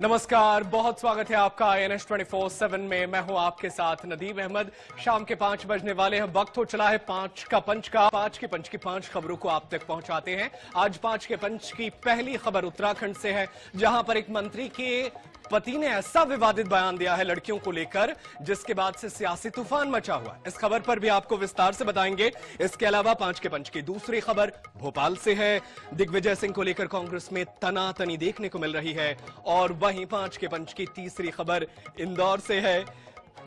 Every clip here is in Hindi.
नमस्कार, बहुत स्वागत है आपका INS24/7 में। मैं हूं आपके साथ नदीम अहमद। शाम के 5 बजने वाले हैं, वक्त हो चला है 5 का पंच का। 5 के पंच की 5 खबरों को आप तक पहुंचाते हैं। आज 5 के पंच की पहली खबर उत्तराखंड से है, जहां पर एक मंत्री के पति ने ऐसा विवादित बयान दिया है लड़कियों को लेकर, जिसके बाद से सियासी तूफान मचा हुआ है। इस खबर पर भी आपको विस्तार से बताएंगे। इसके अलावा 5 के पंच की दूसरी खबर भोपाल से है। दिग्विजय सिंह को लेकर कांग्रेस में तनातनी देखने को मिल रही है। और वहीं 5 के पंच की तीसरी खबर इंदौर से है,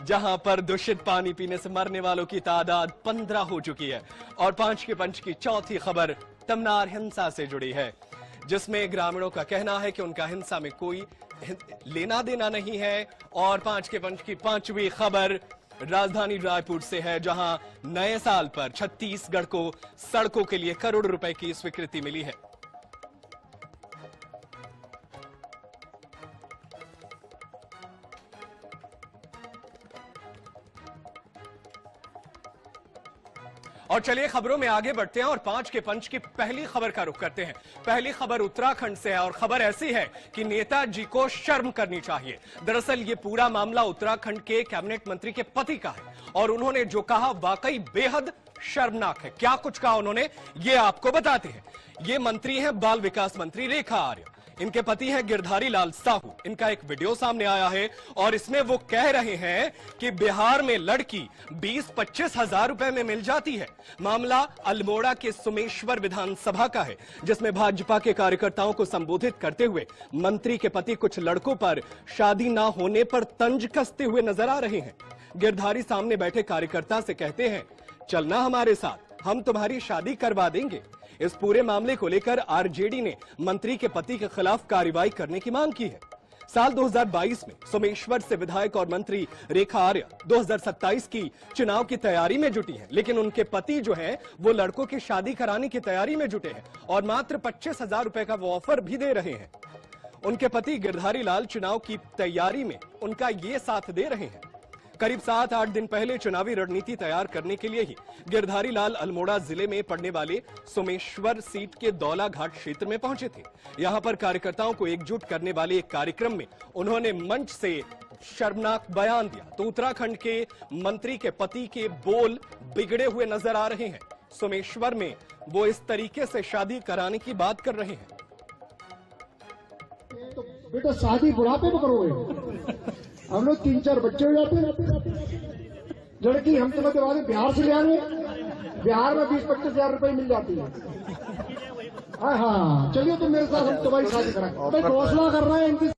जहां पर दूषित पानी पीने से मरने वालों की तादाद 15 हो चुकी है। और 5 के पंच की चौथी खबर तमनार हिंसा से जुड़ी है, जिसमें ग्रामीणों का कहना है कि उनका हिंसा में कोई लेना देना नहीं है। और 5 के पंच की पांचवी खबर राजधानी रायपुर से है, जहां नए साल पर छत्तीसगढ़ को सड़कों के लिए करोड़ रुपए की स्वीकृति मिली है। और चलिए खबरों में आगे बढ़ते हैं और 5 के पंच की पहली खबर का रुख करते हैं। पहली खबर उत्तराखंड से है और खबर ऐसी है कि नेताजी को शर्म करनी चाहिए। दरअसल ये पूरा मामला उत्तराखंड के कैबिनेट मंत्री के पति का है और उन्होंने जो कहा वाकई बेहद शर्मनाक है। क्या कुछ कहा उन्होंने, ये आपको बताते हैं। ये मंत्री हैं बाल विकास मंत्री रेखा आर्य। इनके पति हैं गिरधारी लाल साहू। इनका एक वीडियो सामने आया है और इसमें वो कह रहे हैं कि बिहार में लड़की 20-25 हजार रुपए में मिल जाती है। मामला अल्मोड़ा के सुमेश्वर विधानसभा का है, जिसमें भाजपा के कार्यकर्ताओं को संबोधित करते हुए मंत्री के पति कुछ लड़कों पर शादी ना होने पर तंज कसते हुए नजर आ रहे हैं। गिरधारी सामने बैठे कार्यकर्ता से कहते हैं, चलना हमारे साथ, हम तुम्हारी शादी करवा देंगे। इस पूरे मामले को लेकर आरजेडी ने मंत्री के पति के खिलाफ कार्रवाई करने की मांग की है। साल 2022 में सोमेश्वर से विधायक और मंत्री रेखा आर्य 2027 की चुनाव की तैयारी में जुटी है, लेकिन उनके पति जो हैं वो लड़कों की शादी कराने की तैयारी में जुटे हैं और मात्र 25 हजार रुपए का वो ऑफर भी दे रहे हैं। उनके पति गिरधारी लाल चुनाव की तैयारी में उनका ये साथ दे रहे हैं। करीब 7-8 दिन पहले चुनावी रणनीति तैयार करने के लिए ही गिरधारी लाल अल्मोड़ा जिले में पड़ने वाले सोमेश्वर सीट के दौला घाट क्षेत्र में पहुंचे थे। यहां पर कार्यकर्ताओं को एकजुट करने वाले एक कार्यक्रम में उन्होंने मंच से शर्मनाक बयान दिया। तो उत्तराखंड के मंत्री के पति के बोल बिगड़े हुए नजर आ रहे हैं। सोमेश्वर में वो इस तरीके से शादी कराने की बात कर रहे हैं। तो बेटा शादी बुढ़ापे में करोगे, हम लोग 3-4 बच्चे हो जाते हैं। लड़की हम तुम्हें करवा दें, बिहार से ले आएंगे, बिहार में 20-25 हजार रुपए मिल जाती है। हाँ, चलिए तुम मेरे साथ, हम तुम्हारी शादी कराएंगे। भाई घोषणा कर रहे हैं इनकी।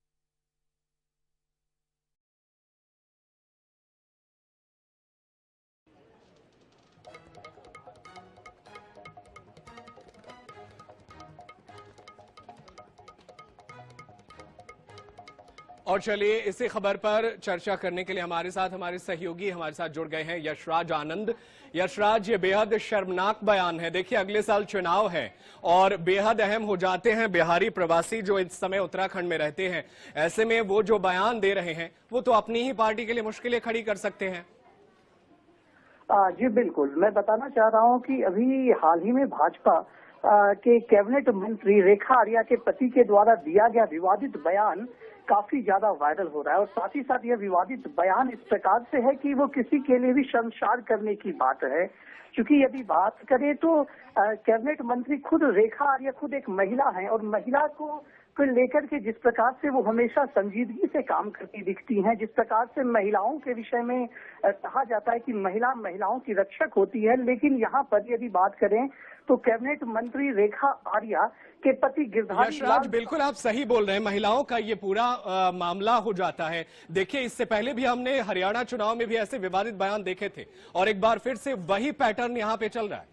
और चलिए इसी खबर पर चर्चा करने के लिए हमारे सहयोगी हमारे साथ जुड़ गए हैं यशराज आनंद। यशराज, ये बेहद शर्मनाक बयान है। देखिए अगले साल चुनाव है और बेहद अहम हो जाते हैं बिहारी प्रवासी जो इस समय उत्तराखंड में रहते हैं। ऐसे में वो जो बयान दे रहे हैं वो तो अपनी ही पार्टी के लिए मुश्किलें खड़ी कर सकते हैं। जी बिल्कुल, मैं बताना चाह रहा हूं कि अभी हाल ही में भाजपा के कैबिनेट मंत्री रेखा आर्या के पति के द्वारा दिया गया विवादित बयान काफी ज्यादा वायरल हो रहा है। और साथ ही साथ यह विवादित बयान इस प्रकार से है कि वो किसी के लिए भी शर्मसार करने की बात है। क्योंकि यदि बात करें तो कैबिनेट मंत्री खुद रेखा आर्या खुद एक महिला है और महिला को लेकर के जिस प्रकार से वो हमेशा संजीदगी से काम करती दिखती हैं, जिस प्रकार से महिलाओं के विषय में कहा जाता है कि महिला महिलाओं की रक्षक होती है, लेकिन यहाँ पर यदि बात करें तो कैबिनेट मंत्री रेखा आर्या के पति गिरधारी लाल। बिल्कुल आप सही बोल रहे हैं, महिलाओं का ये पूरा मामला हो जाता है। देखिए इससे पहले भी हमने हरियाणा चुनाव में भी ऐसे विवादित बयान देखे थे और एक बार फिर से वही पैटर्न यहाँ पे चल रहा है।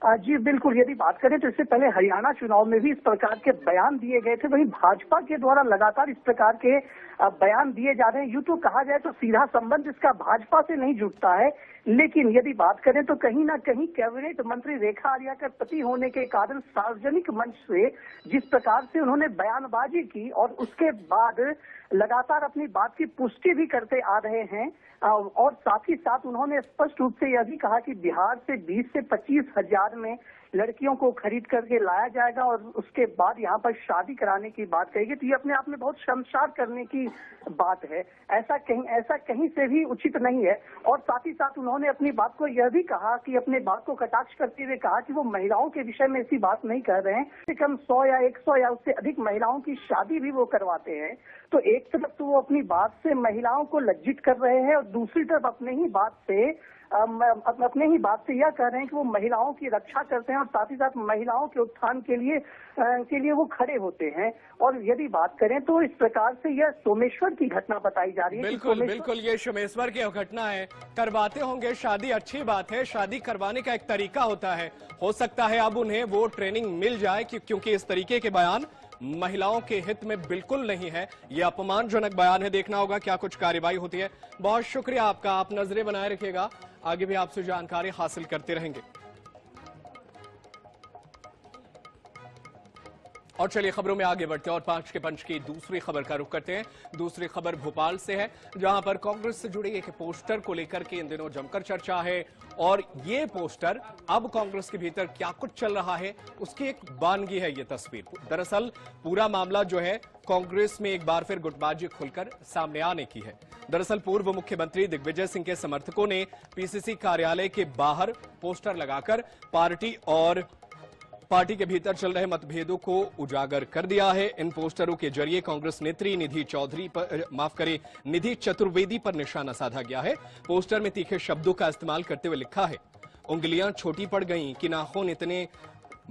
जी बिल्कुल, यदि बात करें तो इससे पहले हरियाणा चुनाव में भी इस प्रकार के बयान दिए गए थे। वहीं भाजपा के द्वारा लगातार इस प्रकार के बयान दिए जा रहे हैं। यूं तो कहा जाए तो सीधा संबंध इसका भाजपा से नहीं जुड़ता है, लेकिन यदि बात करें तो कहीं ना कहीं कैबिनेट मंत्री रेखा आर्या के पति होने के कारण सार्वजनिक मंच से जिस प्रकार से उन्होंने बयानबाजी की और उसके बाद लगातार अपनी बात की पुष्टि भी करते आ रहे हैं। और साथ ही साथ उन्होंने स्पष्ट रूप से यह भी कहा कि बिहार से 20 से 25 हजार में लड़कियों को खरीद करके लाया जाएगा और उसके बाद यहाँ पर शादी कराने की बात कही गई, तो ये अपने आप में बहुत शर्मसार करने की बात है। ऐसा कहीं से भी उचित नहीं है। और साथ ही साथ उन्होंने अपनी बात को यह भी कहा कि अपने बात को कटाक्ष करते हुए कहा कि वो महिलाओं के विषय में ऐसी बात नहीं कर रहे हैं, कम से कम 100 या 100 या उससे अधिक महिलाओं की शादी भी वो करवाते हैं। तो एक तरफ तो वो अपनी बात से महिलाओं को लज्जित कर रहे हैं और दूसरी तरफ अपने ही बात से यह कह रहे हैं कि वो महिलाओं की रक्षा करते हैं और साथ ही साथ महिलाओं के उत्थान के लिए वो खड़े होते हैं। और यदि बात करें तो इस प्रकार से यह सोमेश्वर की घटना बताई जा रही है। बिल्कुल ये सोमेश्वर की घटना है। करवाते होंगे शादी, अच्छी बात है, शादी करवाने का एक तरीका होता है। हो सकता है अब उन्हें वो ट्रेनिंग मिल जाए क्योंकि इस तरीके के बयान महिलाओं के हित में बिल्कुल नहीं है। यह अपमानजनक बयान है। देखना होगा क्या कुछ कार्रवाई होती है। बहुत शुक्रिया आपका, आप नजरें बनाए रखिएगा, आगे भी आपसे जानकारी हासिल करते रहेंगे। और चलिए खबरों में आगे बढ़ते हैं और 5 के पंच की दूसरी खबर का रुख करते हैं। दूसरी खबर भोपाल से है, जहां पर कांग्रेस से जुड़े एक पोस्टर को लेकर के इन दिनों जमकर चर्चा है। और ये पोस्टर अब कांग्रेस के भीतर क्या कुछ चल रहा है उसकी एक बानगी है ये तस्वीर। दरअसल पूरा मामला जो है कांग्रेस में एक बार फिर गुटबाजी खुलकर सामने आने की है। दरअसल पूर्व मुख्यमंत्री दिग्विजय सिंह के समर्थकों ने पीसीसी कार्यालय के बाहर पोस्टर लगाकर पार्टी के भीतर चल रहे मतभेदों को उजागर कर दिया है। इन पोस्टरों के जरिए कांग्रेस नेत्री निधि चतुर्वेदी पर निशाना साधा गया है। पोस्टर में तीखे शब्दों का इस्तेमाल करते हुए लिखा है, उंगलियां छोटी पड़ गईं कि नाखून इतने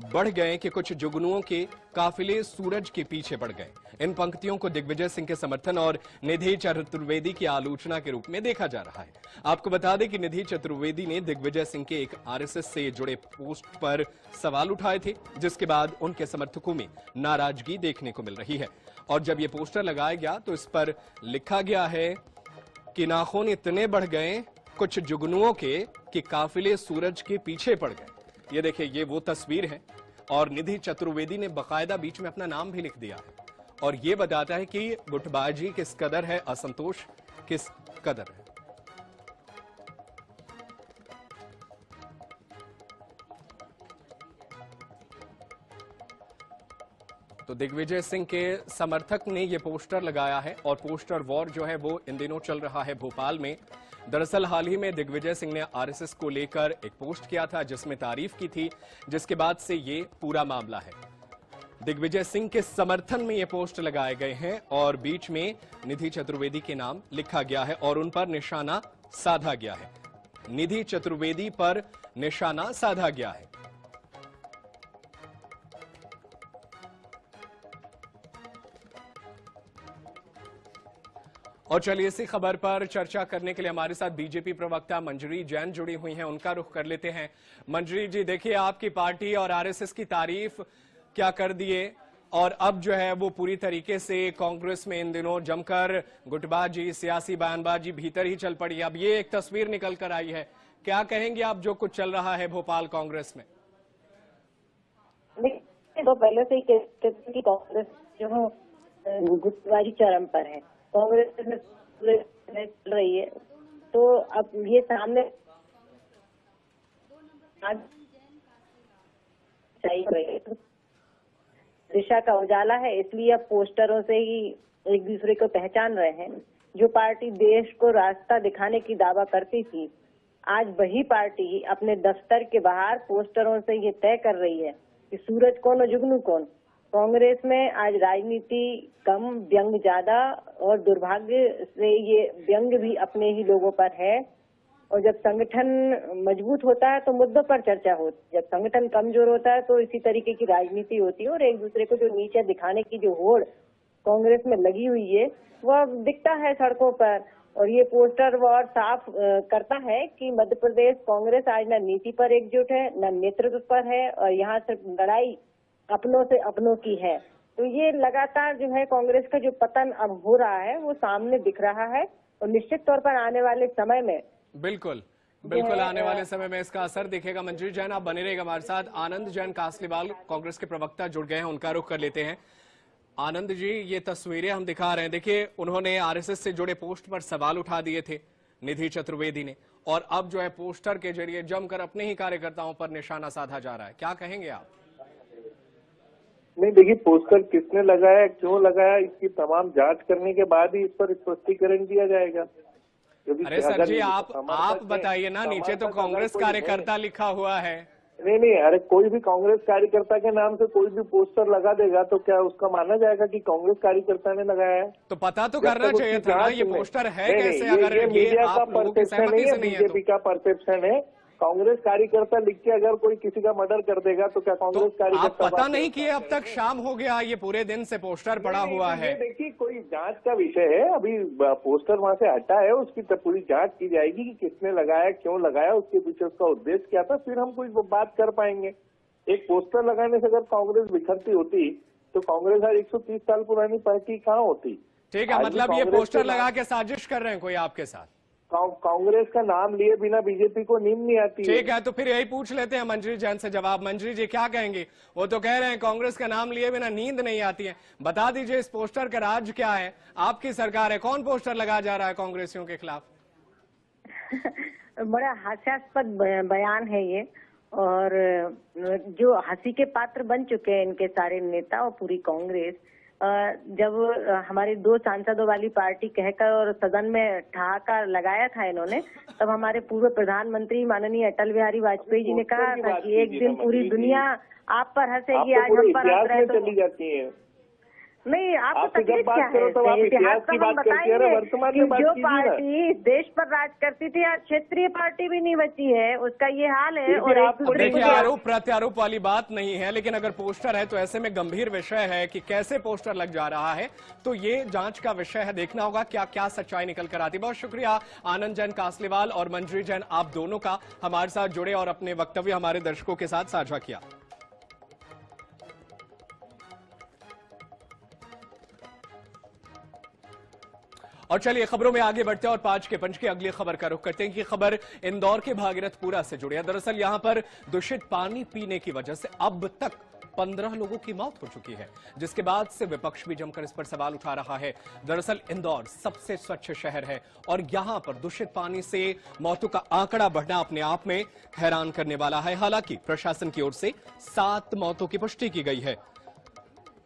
बढ़ गए कि कुछ जुगनुओं के काफिले सूरज के पीछे पड़ गए। इन पंक्तियों को दिग्विजय सिंह के समर्थन और निधि चतुर्वेदी की आलोचना के रूप में देखा जा रहा है। आपको बता दें कि निधि चतुर्वेदी ने दिग्विजय सिंह के एक आरएसएस से जुड़े पोस्ट पर सवाल उठाए थे, जिसके बाद उनके समर्थकों में नाराजगी देखने को मिल रही है। और जब ये पोस्टर लगाया गया तो इस पर लिखा गया है कि नाखून इतने बढ़ गए कुछ जुगनुओं के कि काफिले सूरज के पीछे पड़ गए। ये देखिए, ये वो तस्वीर है और निधि चतुर्वेदी ने बकायदा बीच में अपना नाम भी लिख दिया है। और ये बताता है कि गुटबाजी किस कदर है, असंतोष किस कदर है। तो दिग्विजय सिंह के समर्थक ने ये पोस्टर लगाया है और पोस्टर वॉर जो है वो इन दिनों चल रहा है भोपाल में। दरअसल हाल ही में दिग्विजय सिंह ने आरएसएस को लेकर एक पोस्ट किया था जिसमें तारीफ की थी, जिसके बाद से ये पूरा मामला है। दिग्विजय सिंह के समर्थन में ये पोस्ट लगाए गए हैं और बीच में निधि चतुर्वेदी के नाम लिखा गया है और उन पर निशाना साधा गया है। निधि चतुर्वेदी पर निशाना साधा गया है। और चलिए इसी खबर पर चर्चा करने के लिए हमारे साथ बीजेपी प्रवक्ता मंजरी जैन जुड़ी हुई हैं, उनका रुख कर लेते हैं। मंजरी जी, देखिए आपकी पार्टी और आरएसएस की तारीफ क्या कर दिए और अब जो है वो पूरी तरीके से कांग्रेस में इन दिनों जमकर गुटबाजी, सियासी बयानबाजी भीतर ही चल पड़ी। अब ये एक तस्वीर निकल कर आई है, क्या कहेंगे आप जो कुछ चल रहा है भोपाल कांग्रेस में? तो पहले से ही कहते थे कि कांग्रेस जो है गुटबाजी चरम पर है, कांग्रेस में चल रही है। तो अब ये सामने दिशा का उजाला है, इसलिए अब पोस्टरों से ही एक दूसरे को पहचान रहे हैं। जो पार्टी देश को रास्ता दिखाने की दावा करती थी, आज वही पार्टी अपने दफ्तर के बाहर पोस्टरों से ये तय कर रही है कि सूरज कौन और जुगनू कौन। कांग्रेस में आज राजनीति कम, व्यंग ज्यादा और दुर्भाग्य से ये व्यंग भी अपने ही लोगों पर है। और जब संगठन मजबूत होता है तो मुद्दों पर चर्चा होती है, जब संगठन कमजोर होता है तो इसी तरीके की राजनीति होती है और एक दूसरे को जो नीचे दिखाने की जो होड़ कांग्रेस में लगी हुई है वह दिखता है सड़कों पर। और ये पोस्टर वॉर साफ करता है कि मध्य प्रदेश कांग्रेस आज न नीति पर एकजुट है, न नेतृत्व पर है और यहाँ सिर्फ लड़ाई अपनों से अपनों की है। तो ये लगातार जो है कांग्रेस का जो पतन अब हो रहा है वो सामने दिख रहा है और निश्चित तौर पर आने वाले समय में बिल्कुल आने वाले समय में इसका असर दिखेगा। मंजरी जैन, आप बने रहेगा हमारे साथ। आनंद जैन कासलीवाल कांग्रेस के प्रवक्ता जुड़ गए हैं, उनका रुख कर लेते हैं। आनंद जी, ये तस्वीरें हम दिखा रहे हैं, देखिए उन्होंने आरएसएस से जुड़े पोस्ट पर सवाल उठा दिए थे निधि चतुर्वेदी ने, और अब जो है पोस्टर के जरिए जमकर अपने ही कार्यकर्ताओं पर निशाना साधा जा रहा है। क्या कहेंगे आप? नहीं, देखिए, पोस्टर किसने लगाया, क्यों लगाया, इसकी तमाम जांच करने के बाद ही इस पर स्पष्टीकरण दिया जाएगा। अरे सर जी, आप बताइए ना, नीचे तो कांग्रेस कार्यकर्ता लिखा हुआ है। नहीं, अरे कोई भी कांग्रेस कार्यकर्ता के नाम से कोई भी पोस्टर लगा देगा तो क्या उसका माना जाएगा कि कांग्रेस कार्यकर्ता ने लगाया है? तो पता तो करना चाहिए था ना, ये पोस्टर है कैसे? अगर ये मीडिया का आप लोगों की परसेप्शन सहमति है, से नहीं है बीजेपी का परसेप्शन है। कांग्रेस कार्यकर्ता लिख के अगर कोई किसी का मर्डर कर देगा तो क्या कांग्रेस तो कार्यकर्ता? आप पता नहीं किए अब तक? शाम हो गया, ये पूरे दिन से पोस्टर पड़ा हुआ है। देखिए, कोई जांच का विषय है, अभी पोस्टर वहां से हटा है, उसकी पूरी जांच की जाएगी कि किसने लगाया, क्यों लगाया, उसके पीछे उसका उद्देश्य क्या था, फिर हम कोई बात कर पाएंगे। एक पोस्टर लगाने से अगर कांग्रेस बिखरती होती तो कांग्रेस हर 130 साल पुरानी पार्टी कहाँ होती? ठीक है, मतलब ये पोस्टर लगा के साजिश कर रहे हैं कोई आपके साथ? कांग्रेस का नाम लिए बिना बीजेपी को नींद नहीं आती। ठीक है, तो फिर यही पूछ लेते हैं मंजरी जैन से जवाब। मंजरी जी क्या कहेंगे? वो तो कह रहे हैं कांग्रेस का नाम लिए बिना नींद नहीं आती है। बता दीजिए इस पोस्टर का राज क्या है? आपकी सरकार है, कौन पोस्टर लगाया जा रहा है कांग्रेसियों के खिलाफ? बड़ा हास्यास्पद बयान है ये, और जो हंसी के पात्र बन चुके हैं इनके सारे नेता और पूरी कांग्रेस। जब हमारे 2 सांसदों वाली पार्टी कहकर और सदन में ठहाका लगाया था इन्होंने, तब हमारे पूर्व प्रधानमंत्री माननीय अटल बिहारी वाजपेयी जी ने कहा था कि एक दिन पूरी दुनिया आप पर हंसेगी, आज हम पर हंस रहे चली जाती है। नहीं, आपको जब तकलीफ बात क्या करो है? तो आप इतिहास की तो हम बात करती है, वर्तमान में बात जो कीजिए ना। पार्टी इस देश पर राज करती थी, आज क्षेत्रीय पार्टी भी नहीं बची है, उसका ये हाल है। और एक दूसरे देखिए, को आरोप प्रत्यारोप वाली बात नहीं है, लेकिन अगर पोस्टर है तो ऐसे में गंभीर विषय है कि कैसे पोस्टर लग जा रहा है, तो ये जांच का विषय है। देखना होगा क्या क्या सच्चाई निकल कर आती। बहुत शुक्रिया आनंद जैन कासलीवाल और मंजरी जैन, आप दोनों का हमारे साथ जुड़े और अपने वक्तव्य हमारे दर्शकों के साथ साझा किया। और चलिए खबरों में आगे बढ़ते हैं और 5 के पंच की अगली खबर का रुख करते हैं कि खबर इंदौर के भागीरथपुरा से जुड़ी है। दरअसल यहां पर दूषित पानी पीने की वजह से अब तक 15 लोगों की मौत हो चुकी है, जिसके बाद से विपक्ष भी जमकर इस पर सवाल उठा रहा है। दरअसल इंदौर सबसे स्वच्छ शहर है और यहां पर दूषित पानी से मौतों का आंकड़ा बढ़ना अपने आप में हैरान करने वाला है। हालांकि प्रशासन की ओर से 7 मौतों की पुष्टि की गई है,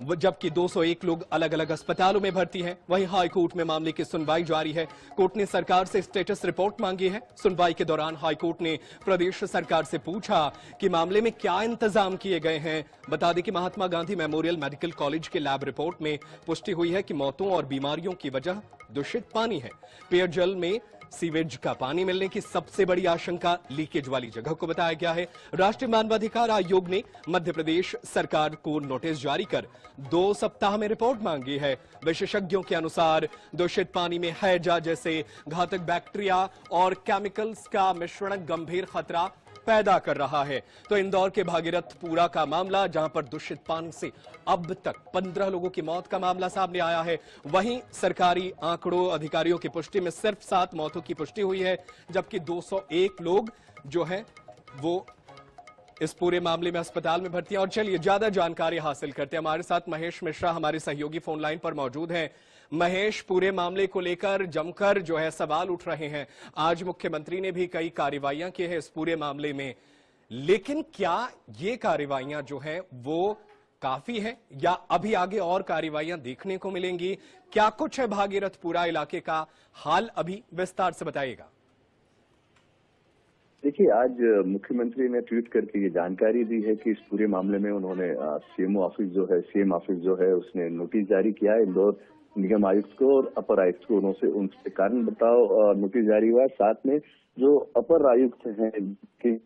जबकि 201 लोग अलग अलग अस्पतालों में भर्ती हैं। वहीं हाई कोर्ट में मामले की सुनवाई जारी है। कोर्ट ने सरकार से स्टेटस रिपोर्ट मांगी है। सुनवाई के दौरान हाई कोर्ट ने प्रदेश सरकार से पूछा कि मामले में क्या इंतजाम किए गए हैं। बता दें कि Mahatma Gandhi memorial medical college के लैब रिपोर्ट में पुष्टि हुई है कि मौतों और बीमारियों की वजह दूषित पानी है। पेयजल में सीवेज का पानी मिलने की सबसे बड़ी आशंका लीकेज वाली जगह को बताया गया है। राष्ट्रीय मानवाधिकार आयोग ने मध्य प्रदेश सरकार को नोटिस जारी कर 2 सप्ताह में रिपोर्ट मांगी है। विशेषज्ञों के अनुसार दूषित पानी में हैजा जैसे घातक बैक्टीरिया और केमिकल्स का मिश्रण गंभीर खतरा पैदा कर रहा है। तो इंदौर के भागीरथपुरा का मामला, जहां पर दूषित पानी से अब तक 15 लोगों की मौत का मामला सामने आया है। वहीं सरकारी आंकड़ों अधिकारियों की पुष्टि में सिर्फ 7 मौतों की पुष्टि हुई है, जबकि 201 लोग जो हैं वो इस पूरे मामले में अस्पताल में भर्ती हैं। और चलिए ज्यादा जानकारी हासिल करते हैं। हमारे साथ महेश मिश्रा हमारे सहयोगी फोन लाइन पर मौजूद हैं। महेश, पूरे मामले को लेकर जमकर जो है सवाल उठ रहे हैं। आज मुख्यमंत्री ने भी कई कार्रवाइयां की है इस पूरे मामले में, लेकिन क्या ये कार्रवाइयां जो हैं वो काफी है या अभी आगे और कार्रवाइयां देखने को मिलेंगी? क्या कुछ है भागीरथपुरा इलाके का हाल, अभी विस्तार से बताइएगा। देखिए, आज मुख्यमंत्री ने ट्वीट करके ये जानकारी दी है कि इस पूरे मामले में उन्होंने सीएम ऑफिस जो है उसने नोटिस जारी किया है इंदौर निगम आयुक्त को और अपर आयुक्त को। उनसे कारण बताओ नोटिस जारी हुआ है। साथ में जो अपर आयुक्त हैं कि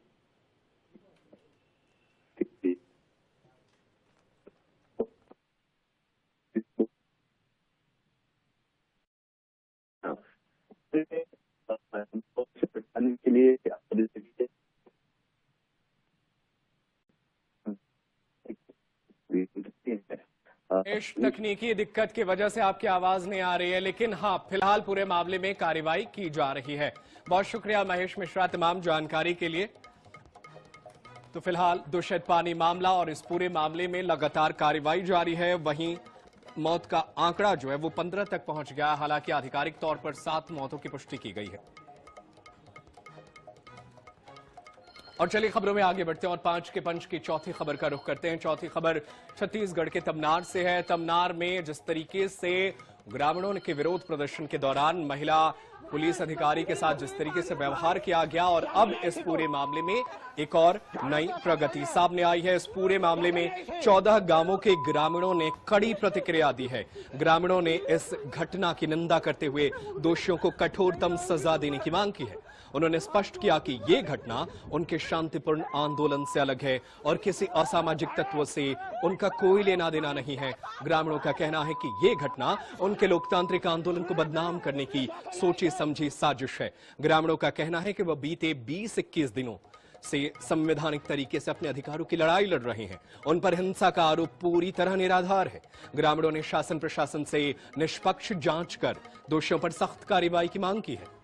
के लिए तकनीकी दिक्कत की वजह से आपकी आवाज नहीं आ रही है, लेकिन हाँ, फिलहाल पूरे मामले में कार्रवाई की जा रही है। बहुत शुक्रिया महेश मिश्रा तमाम जानकारी के लिए। तो फिलहाल दूषित पानी मामला और इस पूरे मामले में लगातार कार्रवाई जारी है। वहीं मौत का आंकड़ा जो है वो 15 तक पहुंच गया। हालांकि आधिकारिक तौर पर 7 मौतों की पुष्टि की गई है। और चलिए खबरों में आगे बढ़ते हैं और 5 के पंच की चौथी खबर का रुख करते हैं। चौथी खबर छत्तीसगढ़ के तमनार से है। तमनार में जिस तरीके से ग्रामीणों के विरोध प्रदर्शन के दौरान महिला पुलिस अधिकारी के साथ जिस तरीके से व्यवहार किया गया, और अब इस पूरे मामले में एक और नई प्रगति सामने आई है। इस पूरे मामले में 14 गांवों के ग्रामीणों ने कड़ी प्रतिक्रिया दी है। ग्रामीणों ने इस घटना की निंदा करते हुए दोषियों को कठोरतम सजा देने की मांग की है। उन्होंने स्पष्ट किया कि ये घटना उनके शांतिपूर्ण आंदोलन से अलग है और किसी असामाजिक तत्व से उनका कोई लेना देना नहीं है। ग्रामीणों का कहना है कि ये घटना उनके लोकतांत्रिक आंदोलन को बदनाम करने की सोची समझी साजिश है। ग्रामीणों का कहना है कि वह बीते 20-21 दिनों से संवैधानिक तरीके से अपने अधिकारों की लड़ाई लड़ रहे हैं। उन पर हिंसा का आरोप पूरी तरह निराधार है। ग्रामीणों ने शासन प्रशासन से निष्पक्ष जांच कर दोषियों पर सख्त कार्रवाई की मांग की है।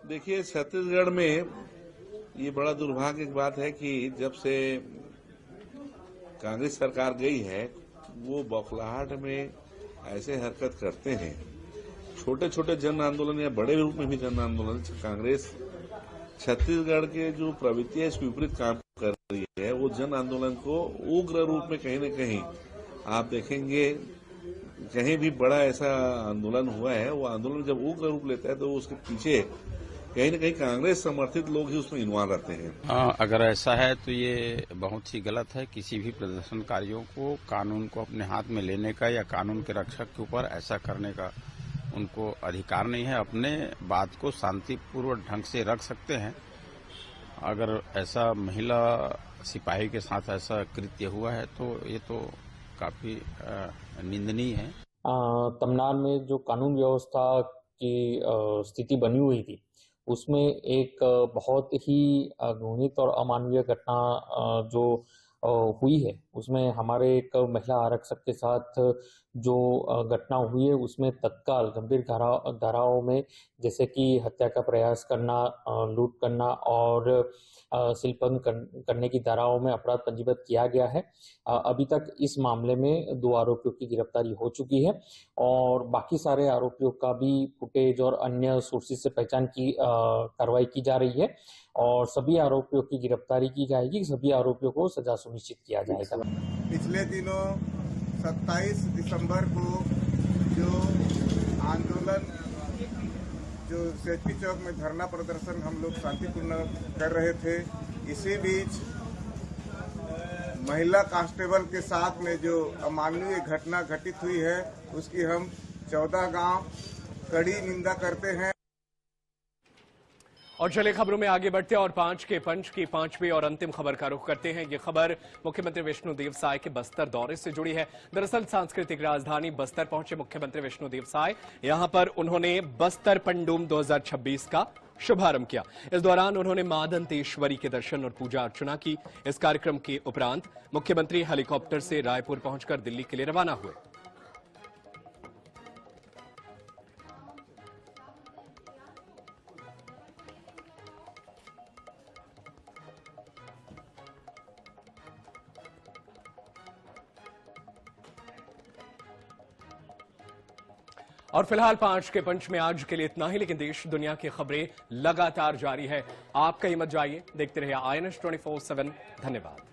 देखिए, छत्तीसगढ़ में ये बड़ा दुर्भाग्य की बात है कि जब से कांग्रेस सरकार गई है वो बौखलाहट में ऐसे हरकत करते हैं। छोटे छोटे जन आंदोलन या बड़े रूप में भी जन आंदोलन कांग्रेस छत्तीसगढ़ के जो प्रवृत्ति है इसके विपरीत काम कर रही है। वो जन आंदोलन को उग्र रूप में कहीं न कहीं आप देखेंगे, कहीं भी बड़ा ऐसा आंदोलन हुआ है, वो आंदोलन जब उग्र रूप लेता है तो उसके पीछे कहीं न कहीं कांग्रेस समर्थित लोग ही उसमें इन्वॉल्व रहते हैं। अगर ऐसा है तो ये बहुत ही गलत है। किसी भी प्रदर्शनकारियों को कानून को अपने हाथ में लेने का या कानून के रक्षक के ऊपर ऐसा करने का उनको अधिकार नहीं है। अपने बात को शांतिपूर्वक ढंग से रख सकते हैं। अगर ऐसा महिला सिपाही के साथ ऐसा कृत्य हुआ है तो ये तो काफी निंदनीय है। तमनार में जो कानून व्यवस्था की स्थिति बनी हुई थी उसमें एक बहुत ही घृणित और अमानवीय घटना जो हुई है, उसमें हमारे एक महिला आरक्षक के साथ जो घटना हुई है उसमें तत्काल गंभीर धाराओं में जैसे कि हत्या का प्रयास करना, लूट करना और शिल्पन करने की धाराओं में अपराध पंजीबद्ध किया गया है। अभी तक इस मामले में 2 आरोपियों की गिरफ्तारी हो चुकी है और बाकी सारे आरोपियों का भी फुटेज और अन्य सोर्सेज से पहचान की कार्रवाई की जा रही है और सभी आरोपियों की गिरफ्तारी की जाएगी। सभी आरोपियों को सजा सुनिश्चित किया जाएगा। पिछले दिनों 27 दिसंबर को जो आंदोलन जो सेठी चौक में धरना प्रदर्शन हम लोग शांतिपूर्ण कर रहे थे, इसी बीच महिला कांस्टेबल के साथ में जो अमानवीय घटना घटित हुई है उसकी हम 14 गांव कड़ी निंदा करते हैं। और चले खबरों में आगे बढ़ते हैं और 5 के पंच की 5वीं और अंतिम खबर का रुख करते हैं। ये खबर मुख्यमंत्री विष्णुदेव साय के बस्तर दौरे से जुड़ी है। दरअसल सांस्कृतिक राजधानी बस्तर पहुंचे मुख्यमंत्री विष्णुदेव साय। यहां पर उन्होंने बस्तर पंडूम 2026 का शुभारंभ किया। इस दौरान उन्होंने मां दंतेश्वरी के दर्शन और पूजा अर्चना की। इस कार्यक्रम के उपरांत मुख्यमंत्री हेलीकॉप्टर से रायपुर पहुंचकर दिल्ली के लिए रवाना हुए। और फिलहाल 5 के पंच में आज के लिए इतना ही, लेकिन देश दुनिया की खबरें लगातार जारी है। आप कहीं मत जाइए, देखते रहिए INS 24/7। धन्यवाद।